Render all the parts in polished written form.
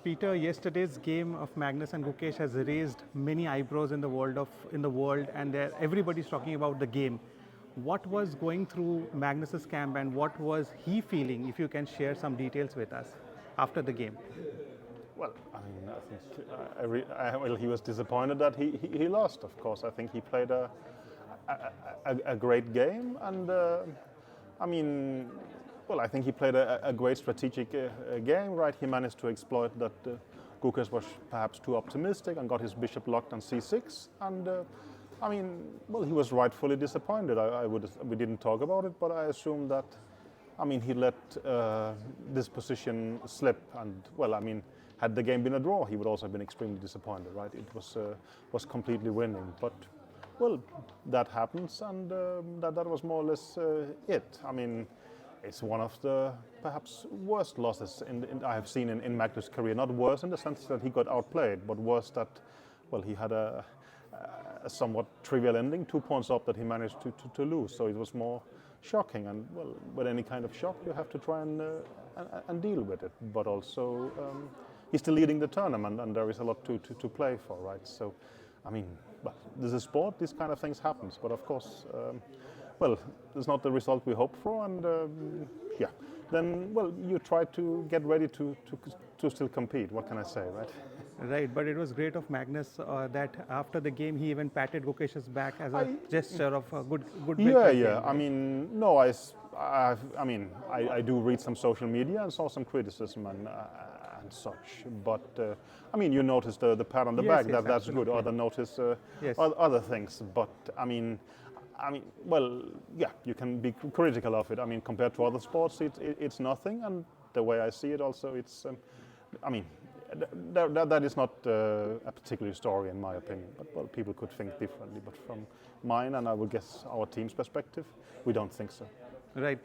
Peter, yesterday's game of Magnus and Gukesh has raised many eyebrows in the world, and everybody's talking about the game. What was going through Magnus's camp, and what was he feeling? If you can share some details with us after the game. Well, I mean, I think well, he was disappointed that he lost. Of course, I think he played a great game, and I mean, well, I think he played a great strategic game. Right, he managed to exploit that Gukesh was perhaps too optimistic and got his bishop locked on c6. And I mean, well, he was rightfully disappointed. We didn't talk about it, but I assume that, I mean, he let this position slip. And well, I mean, had the game been a draw, he would also have been extremely disappointed. Right, it was completely winning, but. Well, that happens, and that was more or less it. I mean, it's one of the perhaps worst losses I have seen in Magnus' career. Not worse in the sense that he got outplayed, but worse that, well, he had a somewhat trivial ending, 2 points up that he managed to lose. So it was more shocking, and well, with any kind of shock, you have to try and deal with it. But also, he's still leading the tournament, and there is a lot to play for, right? So, I mean, but this is sport, these kind of things happens, but of course, well, it's not the result we hoped for, and yeah, then, well, you try to get ready to still compete, what can I say, right? Right, but it was great of Magnus that after the game he even patted Gukesh's back as a gesture of a good Yeah, game, right? I mean, no, I do read some social media and saw some criticism and such, but I mean, you notice the pat on the back, that's absolutely. good. Other notice other things, but I mean, well, yeah, you can be critical of it. I mean, compared to other sports, it's nothing, and the way I see it, also, it's. I mean, that is not a particular story in my opinion. But well, people could think differently. But from mine, and I would guess our team's perspective, we don't think so. Right.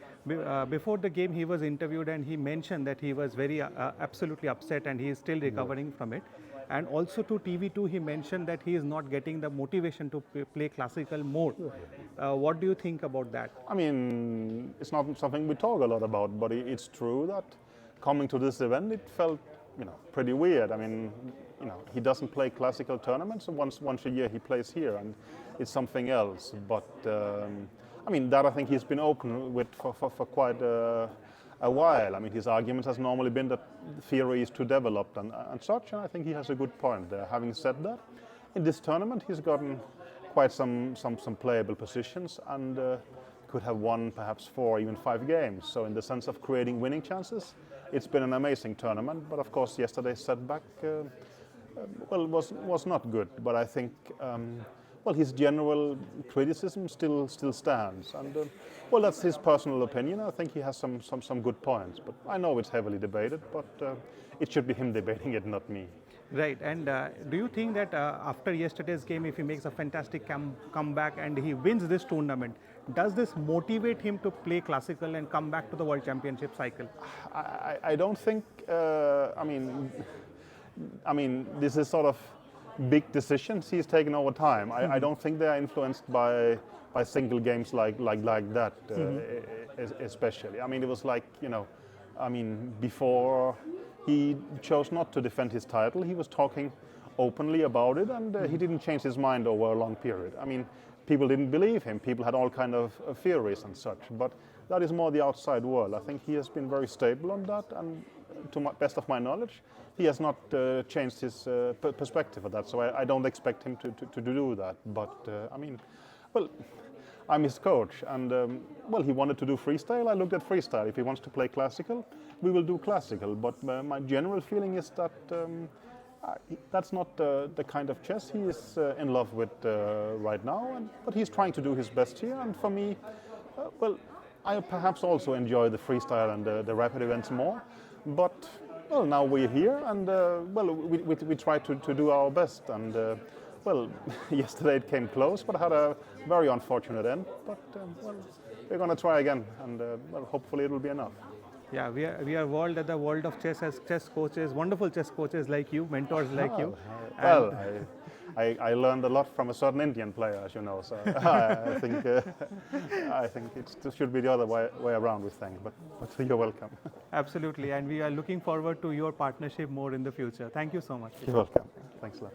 Before the game, he was interviewed and he mentioned that he was very absolutely upset and he is still recovering from it. And also to TV2, he mentioned that he is not getting the motivation to play classical more. What do you think about that? I mean, it's not something we talk a lot about, but it's true that coming to this event, it felt, pretty weird. I mean, he doesn't play classical tournaments, and once a year he plays here, and it's something else. But I mean, that I think he's been open with for quite a while. I mean, his argument has normally been that the theory is too developed and such, and I think he has a good point there. Having said that, in this tournament he's gotten quite some playable positions and could have won perhaps 4, even 5 games. So in the sense of creating winning chances, it's been an amazing tournament. But of course, yesterday's setback, well, was not good. But I think. Well, his general criticism still stands, and well, that's his personal opinion. I think he has some good points, but I know it's heavily debated. But it should be him debating it, not me. Right, and do you think that after yesterday's game, if he makes a fantastic comeback and he wins this tournament, does this motivate him to play classical and come back to the World Championship cycle? I don't think. I mean, this is sort of big decisions he's taken over time. I don't think they are influenced by single games like that, especially. I mean, it was like, I mean, before he chose not to defend his title, he was talking openly about it, and he didn't change his mind over a long period. I mean, people didn't believe him. People had all kind of theories and such, but that is more the outside world. I think he has been very stable on that, and to my best of my knowledge, he has not changed his perspective of that, so I don't expect him to do that. But I mean, well, I'm his coach, and well, he wanted to do freestyle. I looked at freestyle. If he wants to play classical, we will do classical. But my general feeling is that that's not the kind of chess he is in love with right now. But he's trying to do his best here, and for me, well, I perhaps also enjoy the freestyle and the rapid events more. But well, now we're here, and well, we try to do our best. And well, yesterday it came close, but had a very unfortunate end. But well, we're going to try again, and well, hopefully it will be enough. Yeah, we are at the world of chess as chess coaches, wonderful chess coaches like you, mentors like you. Well, I learned a lot from a certain Indian player, as you know. So I think it should be the other way around with things. But you're welcome. Absolutely, and we are looking forward to your partnership more in the future. Thank you so much. You're welcome. Thanks a lot.